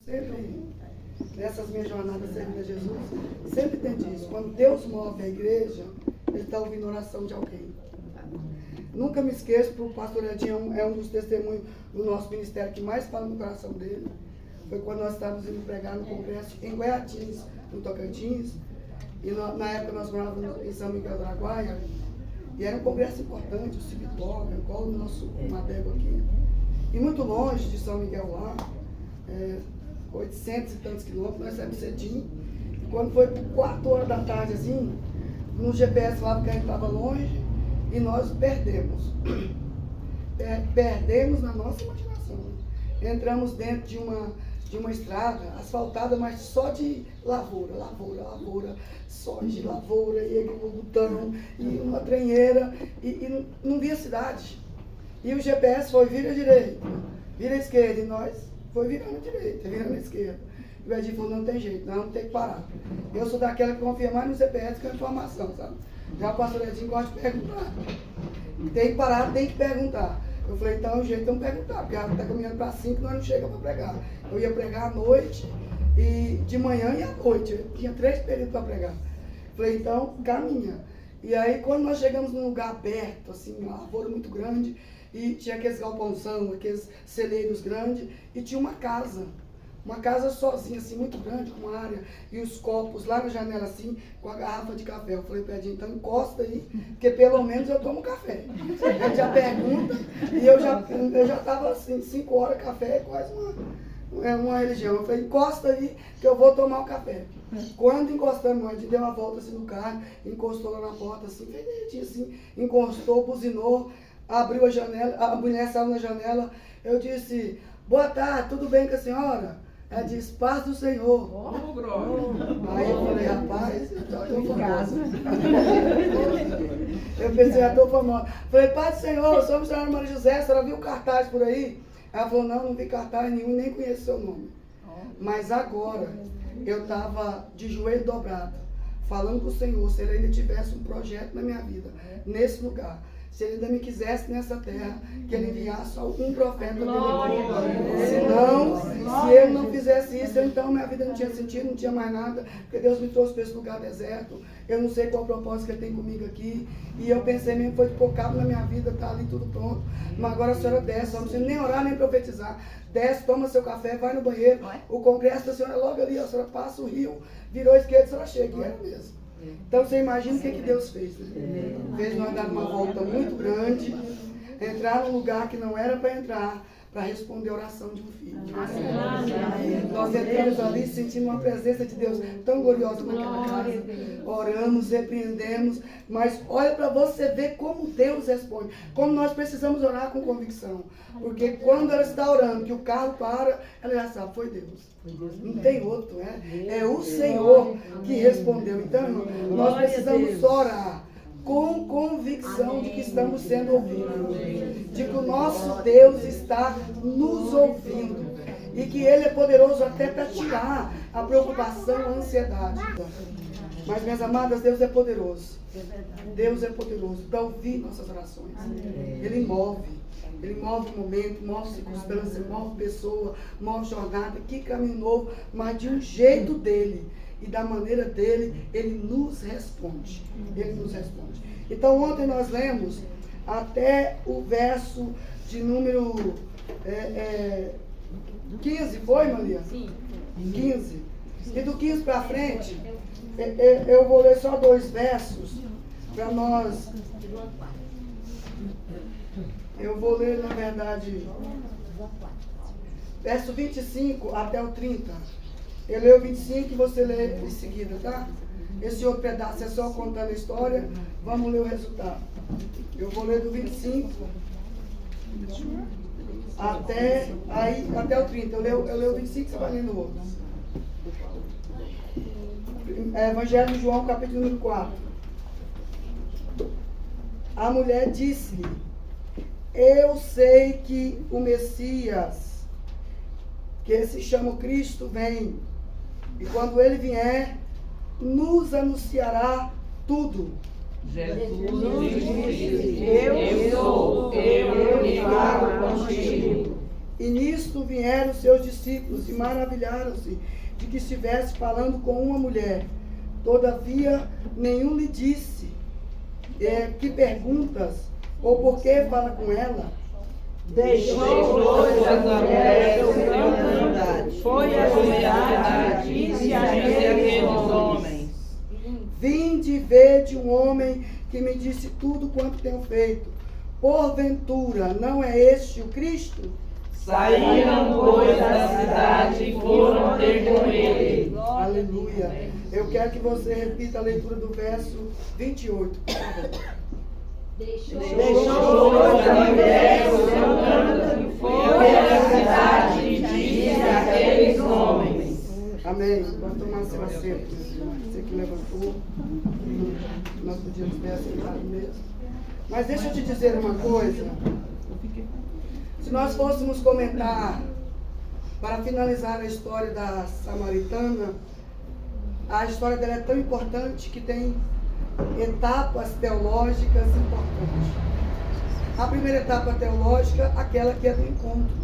Sempre, nessas minhas jornadas servindo a Jesus, sempre entendi isso. Quando Deus move a igreja, Ele está ouvindo a oração de alguém. Nunca me esqueço, porque o pastor Edinho é um dos testemunhos do nosso ministério que mais fala no coração dele. Foi quando nós estávamos indo pregar no congresso em Goiatins, no Tocantins. E na época nós morávamos em São Miguel do Araguaia. E era um congresso importante, o Cibitoga, igual o nosso Madego aqui. E muito longe de São Miguel lá, 800 e tantos quilômetros, nós saímos cedinho. E quando foi por 4 horas da tarde, assim, no GPS lá, porque a gente estava longe, e nós perdemos. Perdemos na nossa imaginação. Entramos dentro de uma estrada asfaltada, mas só de lavoura, soja, lavoura, e botão, e uma trenheira, e não via cidade. E o GPS foi vira à direita, vira à esquerda, e nós foi virando à direita, virando à esquerda. E o Edinho falou, não tem jeito, nós vamos ter que parar. Eu sou daquela que confia mais no GPS que na informação, sabe? Já o pastor Edinho gosta de perguntar. Tem que parar, tem que perguntar. Eu falei, então o jeito de não perguntar, porque ela está caminhando para 5, nós não chegamos para pregar. Eu ia pregar à noite, e de manhã e à noite. Eu tinha 3 períodos para pregar. Falei, então caminha. E aí quando nós chegamos num lugar aberto, assim, uma lavoura muito grande, e tinha aqueles galpãozão, aqueles celeiros grandes, e tinha uma casa sozinha, assim, muito grande, com uma área, e os copos lá na janela, assim, com a garrafa de café. Eu falei, Pedrinho, então encosta aí, porque pelo menos eu tomo café. Ele já pergunta, e eu já estava assim, 5 horas, café é quase uma religião. Eu falei, encosta aí, que eu vou tomar o café. Quando encostamos, a gente deu uma volta assim no carro, encostou lá na porta, assim, bem direitinho, assim, encostou, buzinou, abriu a janela, a mulher saiu na janela, eu disse, boa tarde, tudo bem com a senhora? Ela disse, paz do Senhor. Aí eu falei, rapaz, eu já estou famosa. Eu pensei, já estou famosa. Falei, paz do Senhor, eu sou a missionária Maria José, a senhora viu cartaz por aí? Ela falou, não vi cartaz nenhum, nem conheço seu nome. Mas agora, eu estava de joelho dobrado, falando com o Senhor, se Ele ainda tivesse um projeto na minha vida, nesse lugar. Se Ele ainda me quisesse nessa terra, que Ele enviasse algum profeta para mim. Senão, se Ele não fizesse isso, então minha vida não tinha sentido, não tinha mais nada, porque Deus me trouxe para esse lugar deserto. Eu não sei qual o propósito que Ele tem comigo aqui. E eu pensei mesmo, foi focado na minha vida, tá ali tudo pronto. Mas agora a senhora desce, não precisa nem orar, nem profetizar. Desce, toma seu café, vai no banheiro. O congresso da senhora é logo ali, a senhora passa o rio, virou à esquerda, a senhora chega. E era mesmo. Então você imagina o que Deus fez, né? Fez nós dar uma volta muito grande, entrar num lugar que não era para entrar, para responder a oração de um filho. Nós entramos ali sentindo uma presença de Deus tão gloriosa naquela casa. Oramos, repreendemos, mas olha para você ver como Deus responde, como nós precisamos orar com convicção. Porque quando ela está orando, que o carro para, ela já sabe, foi Deus. Não tem outro, né? É o Senhor que respondeu. Então, nós precisamos orar com convicção de que estamos sendo ouvidos, de que o nosso Deus está nos ouvindo e que Ele é poderoso até para tirar a preocupação, a ansiedade. Mas, minhas amadas, Deus é poderoso. Deus é poderoso para ouvir nossas orações. Ele move o momento, move circunstância, move pessoa, move jornada, que caminho novo, mas de um jeito dele. E da maneira dele, ele nos responde. Ele nos responde. Então, ontem nós lemos até o verso de número 15, foi, Maria? Sim. 15. E do 15 para frente, eu vou ler só 2 versos para nós. Eu vou ler, na verdade, verso 25 até o 30. Eu leio o 25 e você lê em seguida, tá? Esse outro pedaço é só contando a história. Vamos ler o resultado. Eu vou ler do 25 até o 30. Eu leio o 25 e você vai lendo o outro. Evangelho de João, capítulo número 4. A mulher disse-lhe, eu sei que o Messias, que se chama Cristo, vem. E quando ele vier, nos anunciará tudo. Jesus disse, eu sou, eu falo contigo. E nisto vieram seus discípulos e maravilharam-se de que estivesse falando com uma mulher. Todavia, nenhum lhe disse que perguntas ou por que fala com ela. Deixou a mulher foi a cidade e disse àqueles homens: Vinde e vede um homem que me disse tudo quanto tenho feito. Porventura, não é este o Cristo? Saíram, pois, da cidade e foram ter com ele. Aleluia. Eu quero que você repita a leitura do verso 28, por favor. Deixou a mulher o seu canto, foi à cidade e disse àqueles homens. Amém. Pode tomar seu assento. Você que levantou. Nós podíamos ter assentado mesmo. Mas deixa eu te dizer uma coisa. Se nós fôssemos comentar, para finalizar a história da samaritana, a história dela é tão importante que tem etapas teológicas importantes. A primeira etapa teológica, aquela que é do encontro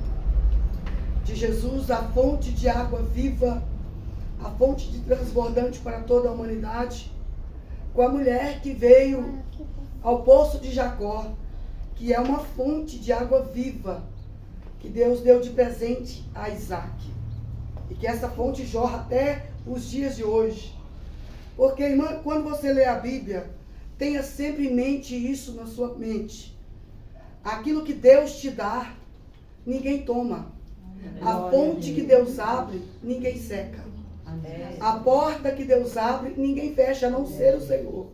de Jesus, a fonte de água viva, a fonte de transbordante para toda a humanidade, com a mulher que veio ao poço de Jacó, que é uma fonte de água viva, que Deus deu de presente a Isaac. E que essa fonte jorra até os dias de hoje. Porque, irmã, quando você lê a Bíblia, tenha sempre em mente isso na sua mente. Aquilo que Deus te dá, ninguém toma. A fonte que Deus abre, ninguém seca. A porta que Deus abre, ninguém fecha, a não ser o Senhor.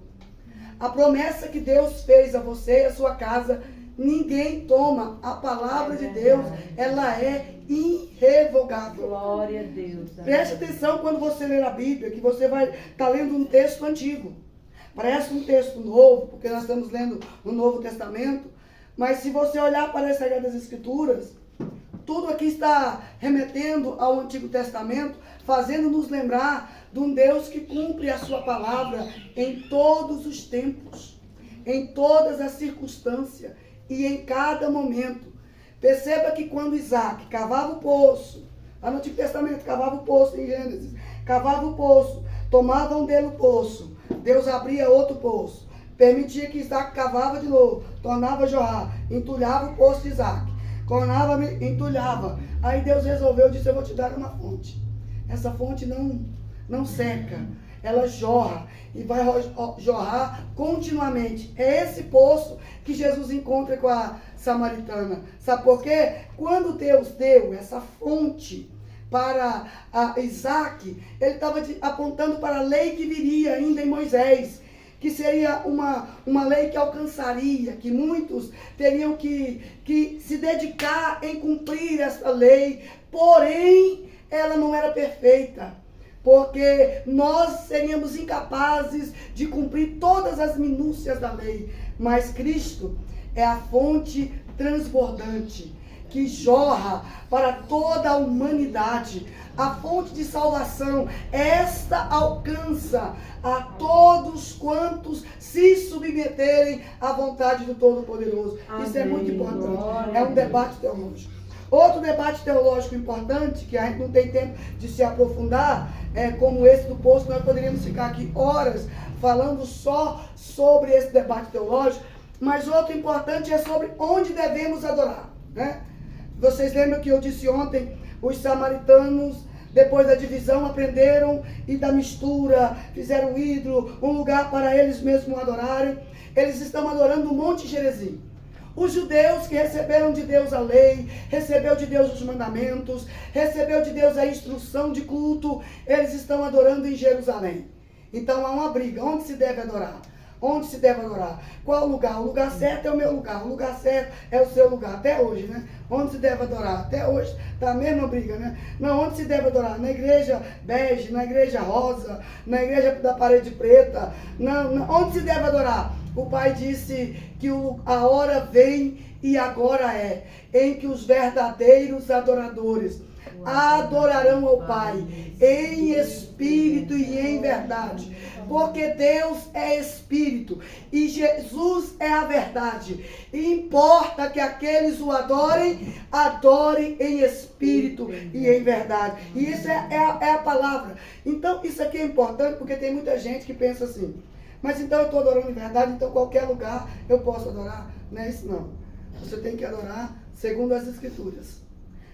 A promessa que Deus fez a você e a sua casa, ninguém toma. A palavra de Deus, ela é irrevogável. Glória a Deus. Preste atenção quando você ler a Bíblia, que você vai estar lendo um texto antigo. Parece um texto novo, porque nós estamos lendo o Novo Testamento. Mas se você olhar para as Sagradas Escrituras, tudo aqui está remetendo ao Antigo Testamento, fazendo-nos lembrar de um Deus que cumpre a sua palavra em todos os tempos, em todas as circunstâncias e em cada momento. Perceba que quando Isaac cavava o poço, lá no Antigo Testamento, cavava o poço em Gênesis, cavava o poço, tomavam dele o poço, Deus abria outro poço, permitia que Isaac cavava de novo, tornava a jorrar, entulhava o poço de Isaac, tornava, entulhava. Aí Deus resolveu, disse: eu vou te dar uma fonte. Essa fonte não seca, ela jorra e vai jorrar continuamente. É esse poço que Jesus encontra com a samaritana. Sabe por quê? Quando Deus deu essa fonte para Isaac, ele estava apontando para a lei que viria ainda em Moisés, que seria uma lei que alcançaria, que muitos teriam que se dedicar em cumprir essa lei, porém ela não era perfeita, porque nós seríamos incapazes de cumprir todas as minúcias da lei, mas Cristo é a fonte transbordante, que jorra para toda a humanidade, a fonte de salvação. Esta alcança a todos quantos se submeterem à vontade do Todo-Poderoso. Isso é muito importante, é um debate teológico. Outro debate teológico importante, que a gente não tem tempo de se aprofundar, como esse do poço, nós poderíamos ficar aqui horas falando só sobre esse debate teológico, mas outro importante é sobre onde devemos adorar, né? Vocês lembram que eu disse ontem, os samaritanos, depois da divisão, aprenderam e da mistura, fizeram um ídolo, um lugar para eles mesmos adorarem. Eles estão adorando o Monte Gerizim. Os judeus que receberam de Deus a lei, recebeu de Deus os mandamentos, recebeu de Deus a instrução de culto, eles estão adorando em Jerusalém. Então há uma briga, onde se deve adorar? Onde se deve adorar? Qual lugar? O lugar certo é o meu lugar, o lugar certo é o seu lugar, até hoje, né? Onde se deve adorar? Até hoje está a mesma briga, né? Não, onde se deve adorar? Na igreja bege, na igreja rosa, na igreja da parede preta, onde se deve adorar? O Pai disse que a hora vem e agora é, em que os verdadeiros adoradores adorarão ao Pai em espírito e em verdade. Porque Deus é espírito e Jesus é a verdade. E importa que aqueles o adorem em espírito e em verdade. E isso é a palavra. Então isso aqui é importante porque tem muita gente que pensa assim: mas então eu estou adorando em verdade, então qualquer lugar eu posso adorar? Não é isso não. Você tem que adorar segundo as Escrituras,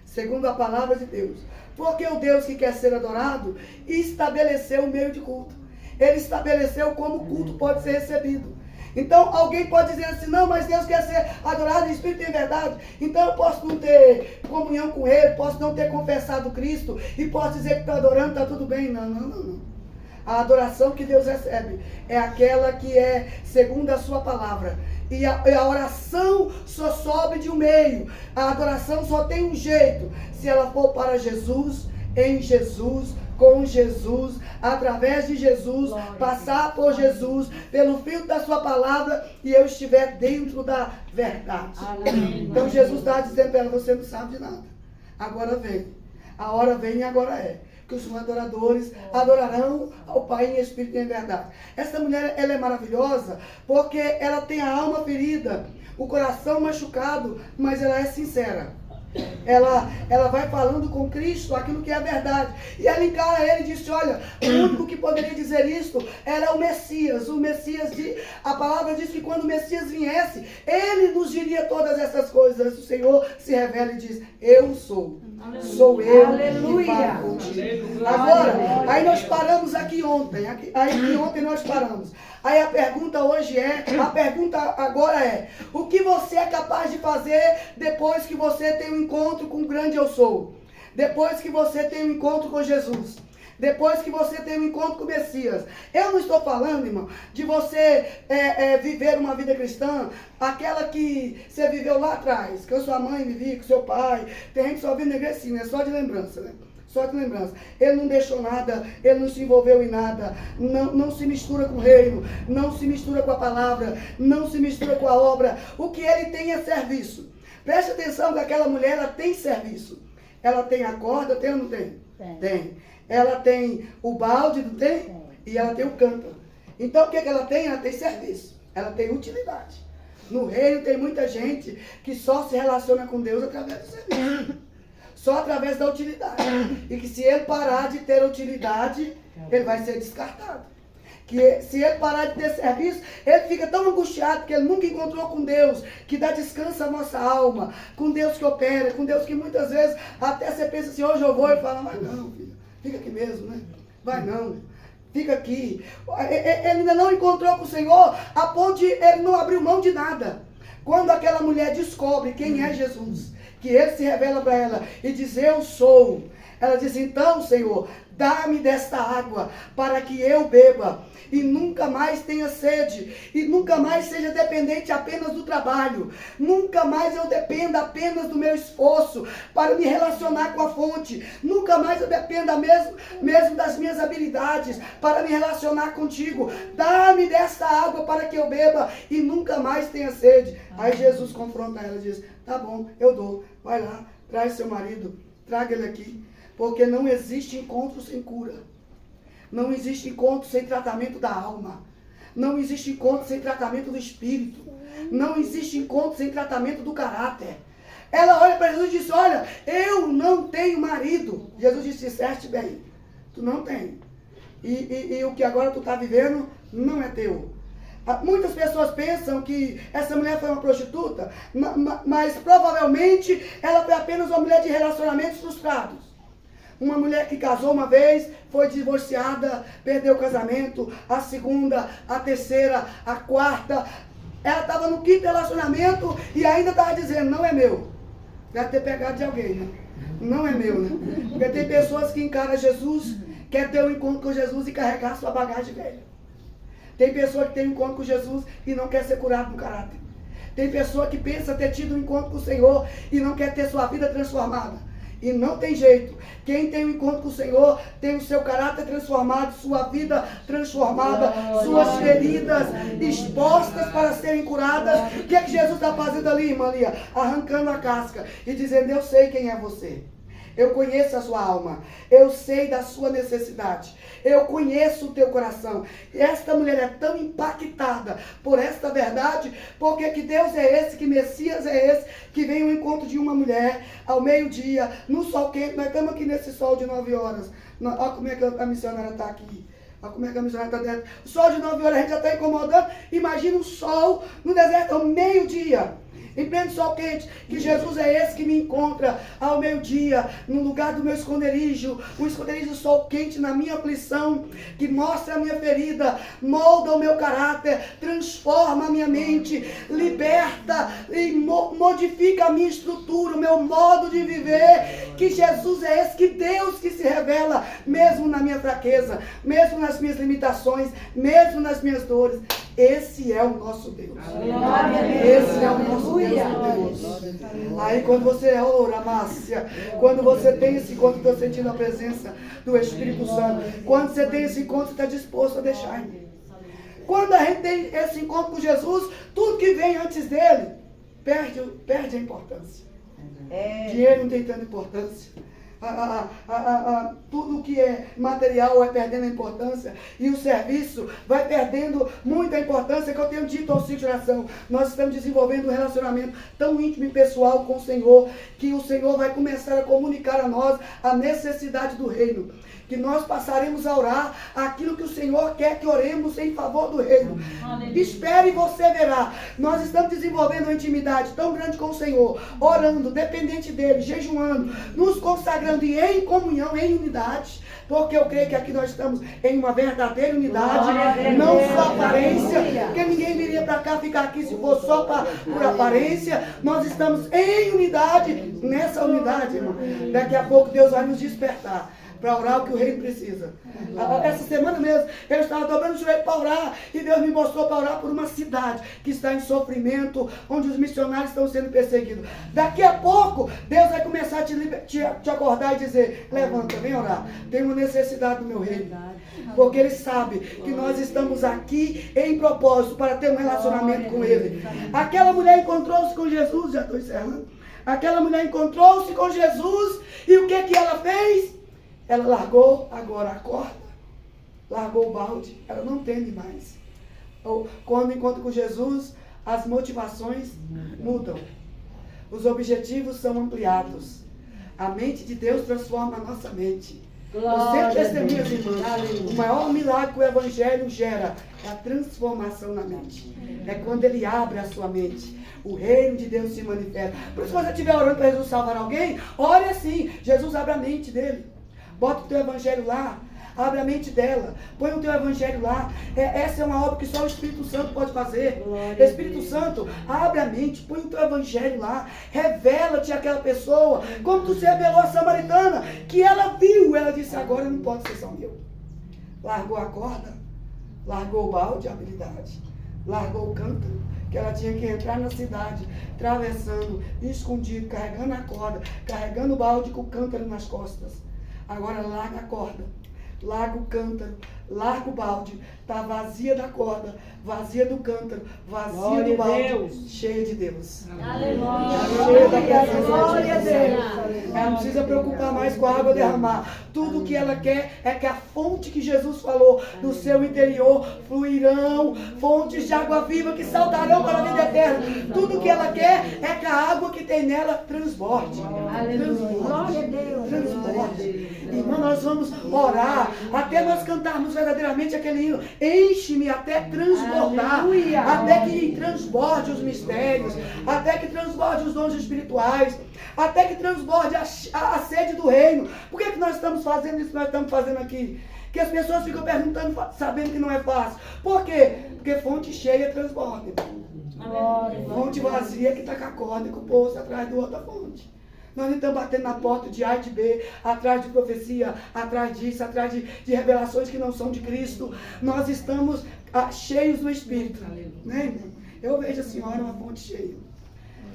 segundo a palavra de Deus. Porque o Deus que quer ser adorado estabeleceu o meio de culto. Ele estabeleceu como o culto pode ser recebido. Então alguém pode dizer assim: não, mas Deus quer ser adorado em espírito e em verdade. Então eu posso não ter comunhão com Ele, posso não ter confessado Cristo e posso dizer que está adorando, está tudo bem. Não. A adoração que Deus recebe é aquela que é segundo a sua palavra. E a oração só sobe de um meio. A adoração só tem um jeito: se ela for para Jesus, em Jesus, com Jesus, através de Jesus, passar por Jesus, pelo fio da sua palavra, e eu estiver dentro da verdade. Então Jesus está dizendo para ela: você não sabe de nada. Agora vem. A hora vem e agora é. Que os adoradores adorarão ao Pai em espírito e em verdade. Essa mulher, ela é maravilhosa porque ela tem a alma ferida, o coração machucado, mas ela é sincera. Ela vai falando com Cristo aquilo que é a verdade. E ela encara ele e disse: olha, o único que poderia dizer isto era o Messias. O Messias, a palavra diz que quando o Messias viesse, ele nos diria todas essas coisas. O Senhor se revela e diz: eu sou. Sou eu. Aleluia. Agora, aí nós paramos aqui ontem. Aí ontem nós paramos. Aí a pergunta agora é: o que você é capaz de fazer depois que você tem um encontro com o grande eu sou? Depois que você tem um encontro com Jesus? Depois que você tem um encontro com o Messias? Eu não estou falando, irmão, de você viver uma vida cristã, aquela que você viveu lá atrás, que a sua mãe vivia, com seu pai. Tem gente que só vive na igreja assim, né? Só de lembrança, né? Só de lembrança. Ele não deixou nada, ele não se envolveu em nada, não se mistura com o reino, não se mistura com a palavra, não se mistura com a obra. O que ele tem é serviço. Preste atenção que aquela mulher, ela tem serviço. Ela tem a corda, tem ou não tem? Tem. Ela tem o balde, não tem? Tem. E ela tem o cântaro. Então o que ela tem? Ela tem serviço. Ela tem utilidade. No reino tem muita gente que só se relaciona com Deus através do serviço. Só através da utilidade. E que se ele parar de ter utilidade, ele vai ser descartado. Que se ele parar de ter serviço, ele fica tão angustiado que ele nunca encontrou com Deus, que dá descanso à nossa alma, com Deus que opera, com Deus que muitas vezes até você pensa assim: hoje eu vou, e fala: mas não, filho, fica aqui mesmo, né? Vai não, fica aqui. Ele ainda não encontrou com o Senhor a ponto de ele não abriu mão de nada. Quando aquela mulher descobre quem é Jesus, que ele se revela para ela e diz: eu sou. Ela diz: então, Senhor, dá-me desta água para que eu beba e nunca mais tenha sede, e nunca mais seja dependente apenas do trabalho, nunca mais eu dependa apenas do meu esforço para me relacionar com a fonte, nunca mais eu dependa mesmo das minhas habilidades para me relacionar contigo. Dá-me desta água para que eu beba e nunca mais tenha sede. Aí Jesus confronta ela e diz: tá bom, eu dou, vai lá, traz seu marido, traga ele aqui. Porque não existe encontro sem cura. Não existe encontro sem tratamento da alma. Não existe encontro sem tratamento do espírito. Não existe encontro sem tratamento do caráter. Ela olha para Jesus e diz: olha, eu não tenho marido. Jesus disse: disseste bem, tu não tem. E o que agora tu está vivendo não é teu. Muitas pessoas pensam que essa mulher foi uma prostituta, mas provavelmente ela foi apenas uma mulher de relacionamentos frustrados. Uma mulher que casou uma vez, foi divorciada, perdeu o casamento, a segunda, a terceira, a quarta. Ela estava no quinto relacionamento e ainda estava dizendo: não é meu. Deve ter pegado de alguém, né? Não é meu, né? Porque tem pessoas que encaram Jesus, quer ter um encontro com Jesus e carregar sua bagagem velha. Tem pessoa que tem um encontro com Jesus e não quer ser curado no caráter. Tem pessoa que pensa ter tido um encontro com o Senhor e não quer ter sua vida transformada. E não tem jeito. Quem tem um encontro com o Senhor tem o seu caráter transformado, sua vida transformada, suas feridas expostas para serem curadas. O que é que Jesus está fazendo ali, irmã Lia? Arrancando a casca e dizendo: eu sei quem é você. Eu conheço a sua alma. Eu sei da sua necessidade. Eu conheço o teu coração. Esta mulher é tão impactada por esta verdade, porque que Deus é esse, que Messias é esse, que vem ao encontro de uma mulher ao meio-dia, no sol quente. Nós estamos aqui nesse sol de 9 horas. Olha como é que a missionária está aqui. Olha como é que a missionária está dentro. O sol de 9 horas a gente já está incomodando. Imagina o sol no deserto ao meio-dia. Em pleno sol quente, que Jesus é esse que me encontra ao meio-dia, no lugar do meu esconderijo, um esconderijo do sol quente na minha aflição, que mostra a minha ferida, molda o meu caráter, transforma a minha mente, liberta e modifica a minha estrutura, o meu modo de viver, que Jesus é esse, que Deus que se revela, mesmo na minha fraqueza, mesmo nas minhas limitações, mesmo nas minhas dores. Esse é o nosso Deus. Esse é o nosso Deus. Aí quando você ora, Márcia, quando você tem esse encontro, estou sentindo a presença do Espírito Santo. Quando você tem esse encontro, está disposto a deixar. Quando a gente tem esse encontro com Jesus, tudo que vem antes dele perde a importância. Dinheiro não tem tanta importância. Tudo que é material vai perdendo a importância, e o serviço vai perdendo muita importância. Que eu tenho dito ao Ciclo de Oração, nós estamos desenvolvendo um relacionamento tão íntimo e pessoal com o Senhor, que o Senhor vai começar a comunicar a nós a necessidade do reino, que nós passaremos a orar aquilo que o Senhor quer que oremos em favor do reino. Espere e você verá. Nós estamos desenvolvendo uma intimidade tão grande com o Senhor, orando, dependente dele, jejuando, nos consagrando e em comunhão, em unidade, porque eu creio que aqui nós estamos em uma verdadeira unidade, não só aparência, porque ninguém viria para cá ficar aqui se for só por aparência. Nós estamos em unidade, nessa unidade, irmão. Daqui a pouco Deus vai nos despertar para orar o que o reino precisa. Essa semana mesmo, eu estava dobrando o joelho para orar, e Deus me mostrou para orar por uma cidade que está em sofrimento, onde os missionários estão sendo perseguidos. Daqui a pouco, Deus vai começar a te acordar e dizer: levanta, vem orar, tem uma necessidade do meu reino. Porque Ele sabe que nós estamos aqui em propósito para ter um relacionamento com Ele. Aquela mulher encontrou-se com Jesus, já estou encerrando. Aquela mulher encontrou-se com Jesus, e o que ela fez? Ela largou agora a corda, largou o balde, ela não teme mais. Quando encontra com Jesus, as motivações mudam. Os objetivos são ampliados. A mente de Deus transforma a nossa mente. Eu sempre testemunho, irmãos, o maior milagre que o Evangelho gera é a transformação na mente. É quando ele abre a sua mente. O reino de Deus se manifesta. Por isso, se você estiver orando para Jesus salvar alguém, ore assim. Jesus abre a mente dele. Bota o teu evangelho lá, abre a mente dela, põe o teu evangelho lá. Essa é uma obra que só o Espírito Santo pode fazer. Espírito Santo, abre a mente, põe o teu evangelho lá, revela-te àquela pessoa, como tu se revelou a samaritana, que ela viu, ela disse: agora não pode ser só meu. Largou a corda, largou o balde, a habilidade, largou o cântaro, que ela tinha que entrar na cidade, atravessando, escondido, carregando a corda, carregando o balde com o cântaro nas costas. Agora larga a corda, larga o cântaro, larga o balde, está vazia da corda, vazia do cântaro, vazia do balde, cheia de Deus. Aleluia. Cheia da presença de Deus. Ela não precisa preocupar mais com a água derramar. Tudo que ela quer é que a fonte que Jesus falou, do seu interior fluirão fontes de água viva que saltarão para a vida eterna. Tudo que ela quer é que a água que tem nela transborde. Transborde. Irmão, nós vamos orar até nós cantarmos verdadeiramente aquele hino: enche-me até transbordar, até que transborde os mistérios, até que transborde os dons espirituais, até que transborde a sede do reino. Por que nós estamos fazendo isso que nós estamos fazendo aqui? Que as pessoas ficam perguntando, sabendo que não é fácil. Por quê? Porque fonte cheia transborda. Fonte vazia que está com a corda, com o poço atrás do outra fonte. Nós não estamos batendo na porta de A e de B, atrás de profecia, atrás disso, atrás de revelações que não são de Cristo. Nós estamos cheios do Espírito. Né, irmão? Eu vejo a senhora uma fonte cheia.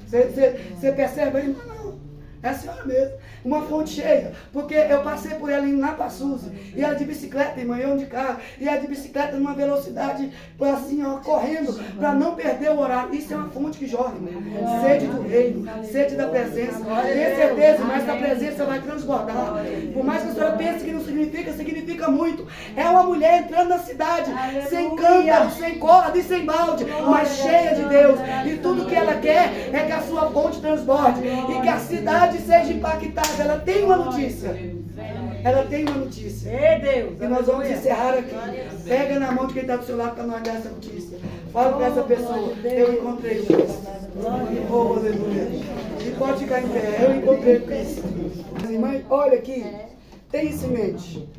Você percebe aí? Não. É a senhora mesmo. Uma fonte cheia. Porque eu passei por ela indo lá para Suzy. E ela de bicicleta, irmã, eu de carro. E ela de bicicleta numa velocidade, assim, ó, correndo, para não perder o horário. Isso é uma fonte que jorra, irmã. Sede do reino, sede da presença. Tenha certeza, mas a presença vai transbordar. Por mais que a senhora pense que não significa, significa muito. É uma mulher entrando na cidade, sem cântaro, sem corda e sem balde, mas cheia de Deus. E tudo que ela quer é que a sua fonte transborde e que a cidade seja impactada. Ela tem uma notícia. Ela tem uma notícia. E nós vamos encerrar aqui. Pega na mão de quem está do seu lado para nós dar essa notícia. Fala para essa pessoa: eu encontrei o Cristo. Oh, aleluia. E pode ficar em pé. Eu encontrei o Cristo. Mãe, olha aqui. Tenha isso em mente.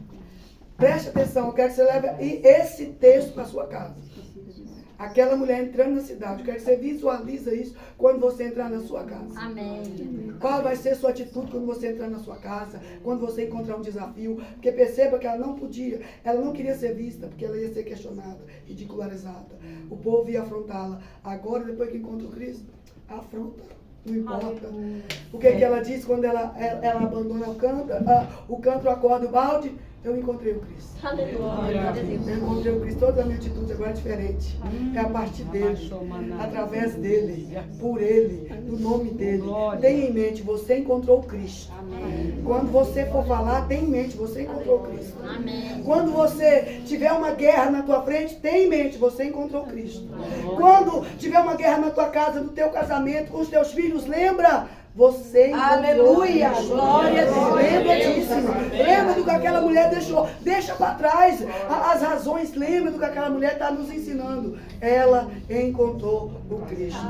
Preste atenção. Eu quero que você leve esse texto para sua casa. Aquela mulher entrando na cidade. Eu quero que você visualize isso quando você entrar na sua casa. Amém. Qual vai ser a sua atitude quando você entrar na sua casa, quando você encontrar um desafio? Porque perceba que ela não podia, ela não queria ser vista, porque ela ia ser questionada, ridicularizada. O povo ia afrontá-la. Agora, depois que encontra o Cristo, afronta. Não importa. O que ela diz quando ela abandona o canto acorda o balde? Eu encontrei o Cristo. Aleluia. Eu encontrei o Cristo. Toda a minha atitude agora é diferente. É a partir dele, através dele, por ele, no nome dele. Tenha em mente, você encontrou o Cristo. Quando você for falar, tenha em mente, você encontrou o Cristo. Quando você tiver uma guerra na tua frente, tenha em mente, você encontrou o Cristo. Quando tiver uma guerra na tua casa, no teu casamento, com os teus filhos, lembra? Você encontrou. Aleluia, glória a Deus. Lembra disso, irmão. Lembra do que aquela mulher deixou. Deixa para trás as razões. Lembra do que aquela mulher está nos ensinando. Ela encontrou o Cristo.